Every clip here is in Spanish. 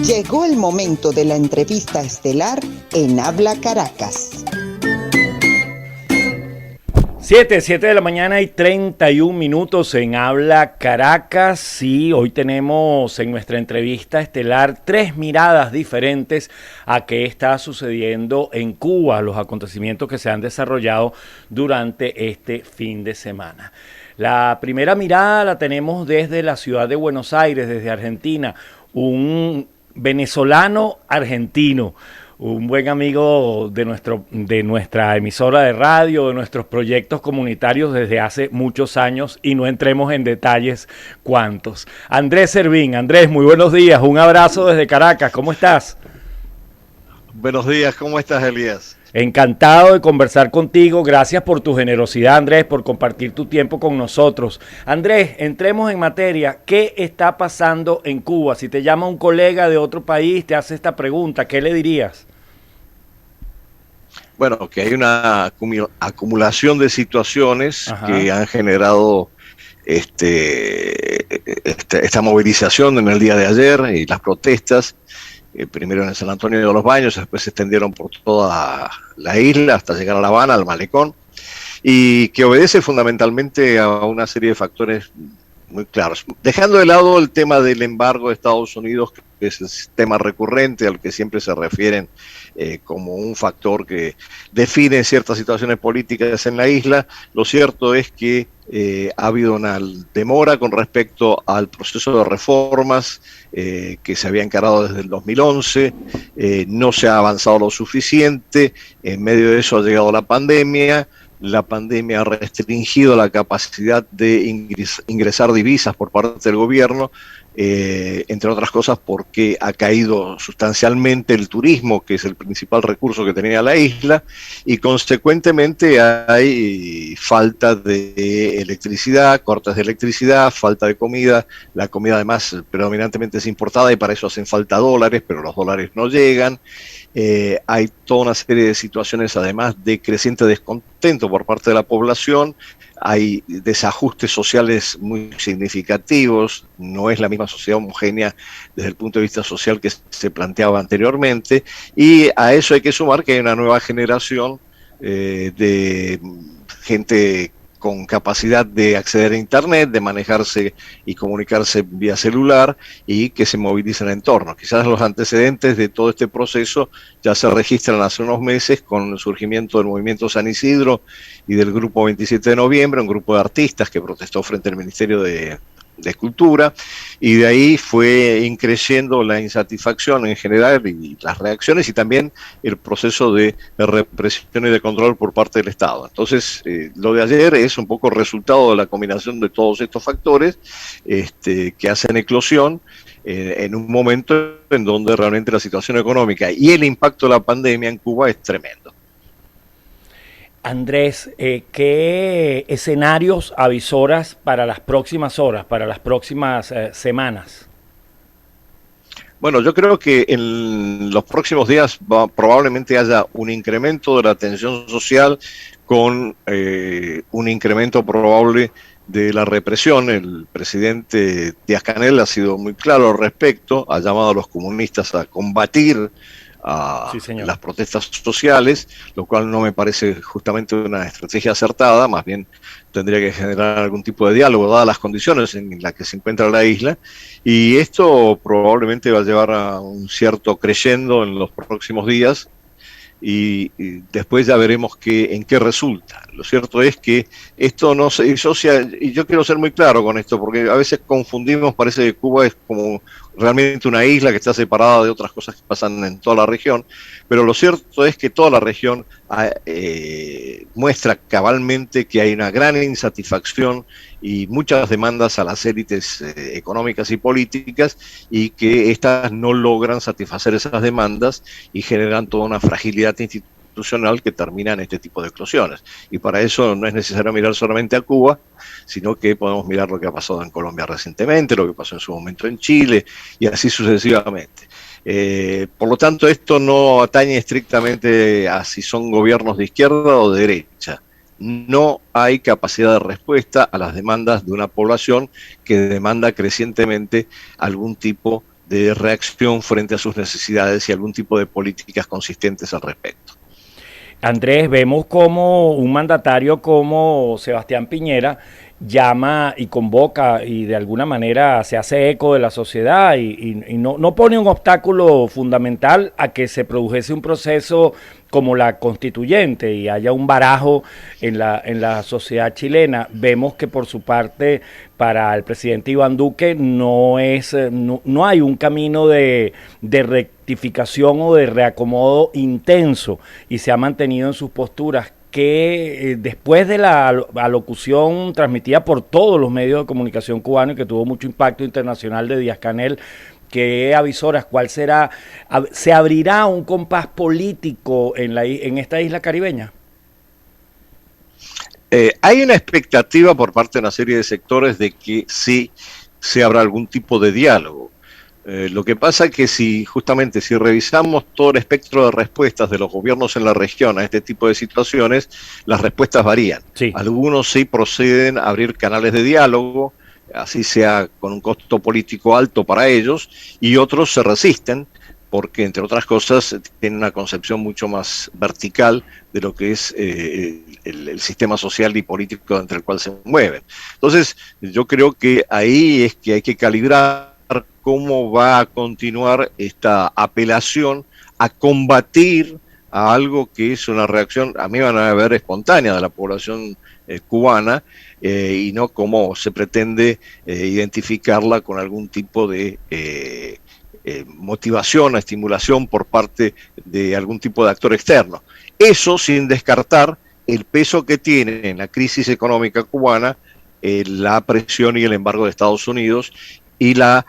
Llegó el momento de la entrevista estelar en Habla Caracas. 7 de la mañana y 31 minutos en Habla Caracas. Sí, hoy tenemos en nuestra entrevista estelar 3 miradas diferentes a qué está sucediendo en Cuba, los acontecimientos que se han desarrollado durante este fin de semana. La primera mirada la tenemos desde la ciudad de Buenos Aires, desde Argentina, un venezolano argentino, un buen amigo de nuestra emisora de radio, de nuestros proyectos comunitarios desde hace muchos años, y no entremos en detalles cuántos. Andrés Servín. Andrés, muy buenos días, un abrazo desde Caracas, ¿cómo estás? Buenos días, ¿cómo estás, Elías? Encantado de conversar contigo, gracias por tu generosidad, Andrés, por compartir tu tiempo con nosotros. Andrés, entremos en materia. ¿Qué está pasando en Cuba? Si te llama un colega de otro país, te hace esta pregunta, ¿qué le dirías? Bueno, que hay una acumulación de situaciones que han generado esta movilización en el día de ayer y las protestas. Primero en San Antonio de los Baños, después se extendieron por toda la isla hasta llegar a La Habana, al malecón, y que obedece fundamentalmente a una serie de factores muy claros. Dejando de lado el tema del embargo de Estados Unidos, que es el tema recurrente al que siempre se refieren como un factor que define ciertas situaciones políticas en la isla, lo cierto es que ha habido una demora con respecto al proceso de reformas que se había encarado desde el 2011, no se ha avanzado lo suficiente, en medio de eso ha llegado la pandemia ha restringido la capacidad de ingresar divisas por parte del gobierno, entre otras cosas porque ha caído sustancialmente el turismo, que es el principal recurso que tenía la isla, y consecuentemente hay falta de electricidad, cortes de electricidad, falta de comida. La comida además predominantemente es importada y para eso hacen falta dólares, pero los dólares no llegan. Hay toda una serie de situaciones además de creciente descontento por parte de la población, hay desajustes sociales muy significativos, no es la misma sociedad homogénea desde el punto de vista social que se planteaba anteriormente, y a eso hay que sumar que hay una nueva generación de gente con capacidad de acceder a Internet, de manejarse y comunicarse vía celular y que se movilizan en torno. Quizás los antecedentes de todo este proceso ya se registran hace unos meses con el surgimiento del movimiento San Isidro y del grupo 27 de noviembre, un grupo de artistas que protestó frente al Ministerio de Cultura, y de ahí fue increciendo la insatisfacción en general y las reacciones y también el proceso de represión y de control por parte del Estado. Entonces, lo de ayer es un poco resultado de la combinación de todos estos factores que hacen eclosión en un momento en donde realmente la situación económica y el impacto de la pandemia en Cuba es tremendo. Andrés, ¿qué escenarios avisoras para las próximas horas, para las próximas semanas? Bueno, yo creo que en los próximos días probablemente haya un incremento de la tensión social con un incremento probable de la represión. El presidente Díaz-Canel ha sido muy claro al respecto, ha llamado a los comunistas a combatir las protestas sociales, lo cual no me parece justamente una estrategia acertada, más bien tendría que generar algún tipo de diálogo, dadas las condiciones en las que se encuentra la isla, y esto probablemente va a llevar a un cierto creyendo en los próximos días, y después ya veremos en qué resulta. Lo cierto es que esto no se disocia, y yo quiero ser muy claro con esto, porque a veces confundimos, parece que Cuba es como realmente una isla que está separada de otras cosas que pasan en toda la región, pero lo cierto es que toda la región muestra cabalmente que hay una gran insatisfacción y muchas demandas a las élites económicas y políticas, y que éstas no logran satisfacer esas demandas y generan toda una fragilidad institucional que termina en este tipo de eclosiones. Y para eso no es necesario mirar solamente a Cuba, sino que podemos mirar lo que ha pasado en Colombia recientemente, lo que pasó en su momento en Chile, y así sucesivamente. Por lo tanto, esto no atañe estrictamente a si son gobiernos de izquierda o de derecha. No hay capacidad de respuesta a las demandas de una población que demanda crecientemente algún tipo de reacción frente a sus necesidades y algún tipo de políticas consistentes al respecto. Andrés, vemos como un mandatario como Sebastián Piñera llama y convoca y de alguna manera se hace eco de la sociedad y no pone un obstáculo fundamental a que se produjese un proceso como la constituyente y haya un barajo en la sociedad chilena. Vemos que por su parte para el presidente Iván Duque no hay un camino de rectificación o de reacomodo intenso y se ha mantenido en sus posturas que después de la alocución transmitida por todos los medios de comunicación cubanos y que tuvo mucho impacto internacional de Díaz-Canel, ¿qué avisoras? ¿Cuál será? ¿Se abrirá un compás político en esta isla caribeña? Hay una expectativa por parte de una serie de sectores de que sí se abra algún tipo de diálogo. Lo que pasa es que si revisamos todo el espectro de respuestas de los gobiernos en la región a este tipo de situaciones, las respuestas varían. Sí. Algunos sí proceden a abrir canales de diálogo, así sea con un costo político alto para ellos, y otros se resisten porque, entre otras cosas, tienen una concepción mucho más vertical de lo que es el sistema social y político entre el cual se mueven. Entonces, yo creo que ahí es que hay que calibrar cómo va a continuar esta apelación a combatir a algo que es una reacción, a mí van a ver, espontánea de la población cubana, y no como se pretende identificarla con algún tipo de motivación, estimulación por parte de algún tipo de actor externo. Eso sin descartar el peso que tiene en la crisis económica cubana la presión y el embargo de Estados Unidos y la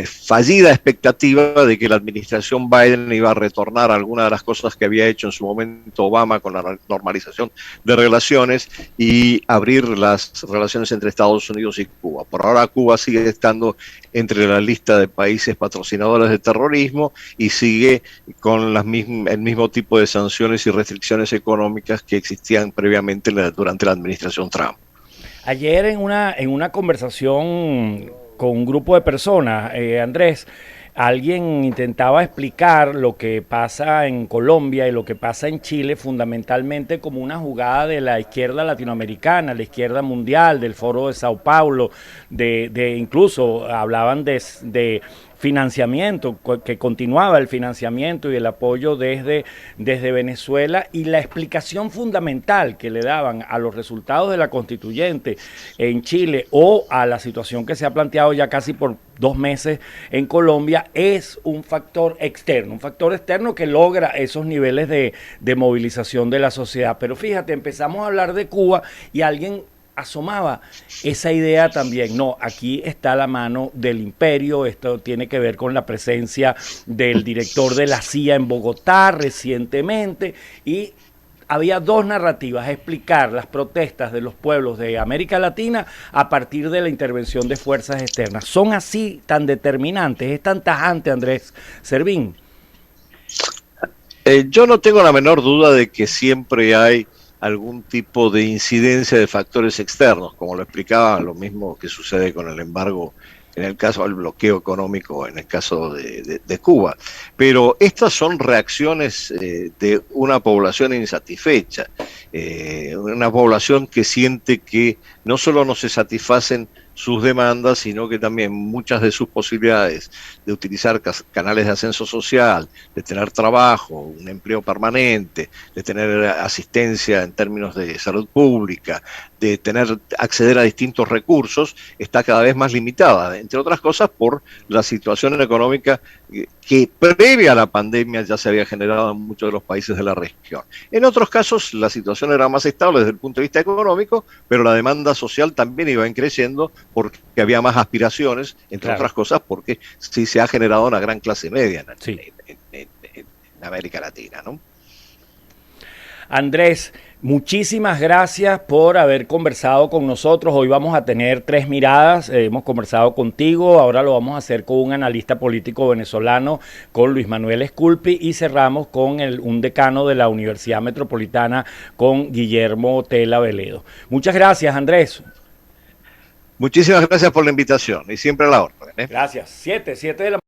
fallida expectativa de que la administración Biden iba a retornar a alguna de las cosas que había hecho en su momento Obama con la normalización de relaciones y abrir las relaciones entre Estados Unidos y Cuba. Por ahora Cuba sigue estando entre la lista de países patrocinadores de terrorismo y sigue con el mismo tipo de sanciones y restricciones económicas que existían previamente durante la administración Trump. Ayer en una conversación con un grupo de personas, Andrés, alguien intentaba explicar lo que pasa en Colombia y lo que pasa en Chile fundamentalmente como una jugada de la izquierda latinoamericana, la izquierda mundial, del Foro de Sao Paulo, incluso hablaban de financiamiento, que continuaba el financiamiento y el apoyo desde Venezuela, y la explicación fundamental que le daban a los resultados de la constituyente en Chile o a la situación que se ha planteado ya casi por 2 meses en Colombia es un factor externo que logra esos niveles de movilización de la sociedad. Pero fíjate, empezamos a hablar de Cuba y alguien asomaba esa idea también. No, aquí está la mano del imperio, esto tiene que ver con la presencia del director de la CIA en Bogotá recientemente, y había 2 narrativas: explicar las protestas de los pueblos de América Latina a partir de la intervención de fuerzas externas. ¿Son así tan determinantes? ¿Es tan tajante, Andrés Servín? Yo no tengo la menor duda de que siempre hay algún tipo de incidencia de factores externos, como lo explicaba, lo mismo que sucede con el embargo en el caso del bloqueo económico, en el caso de Cuba. Pero estas son reacciones de una población insatisfecha, una población que siente que no solo no se satisfacen sus demandas, sino que también muchas de sus posibilidades de utilizar canales de ascenso social, de tener trabajo, un empleo permanente, de tener asistencia en términos de salud pública, de acceder a distintos recursos, está cada vez más limitada, entre otras cosas por la situación económica que previa a la pandemia ya se había generado en muchos de los países de la región. En otros casos la situación era más estable desde el punto de vista económico, pero la demanda social también iba creciendo porque había más aspiraciones, entre otras cosas porque sí se ha generado una gran clase media en América Latina, ¿no? Andrés, muchísimas gracias por haber conversado con nosotros. Hoy vamos a tener 3 miradas. Hemos conversado contigo, ahora lo vamos a hacer con un analista político venezolano, con Luis Manuel Esculpi, y cerramos con un decano de la Universidad Metropolitana, con Guillermo Tela Veledo. Muchas gracias, Andrés. Muchísimas gracias por la invitación y siempre a la orden. Gracias. 7 de la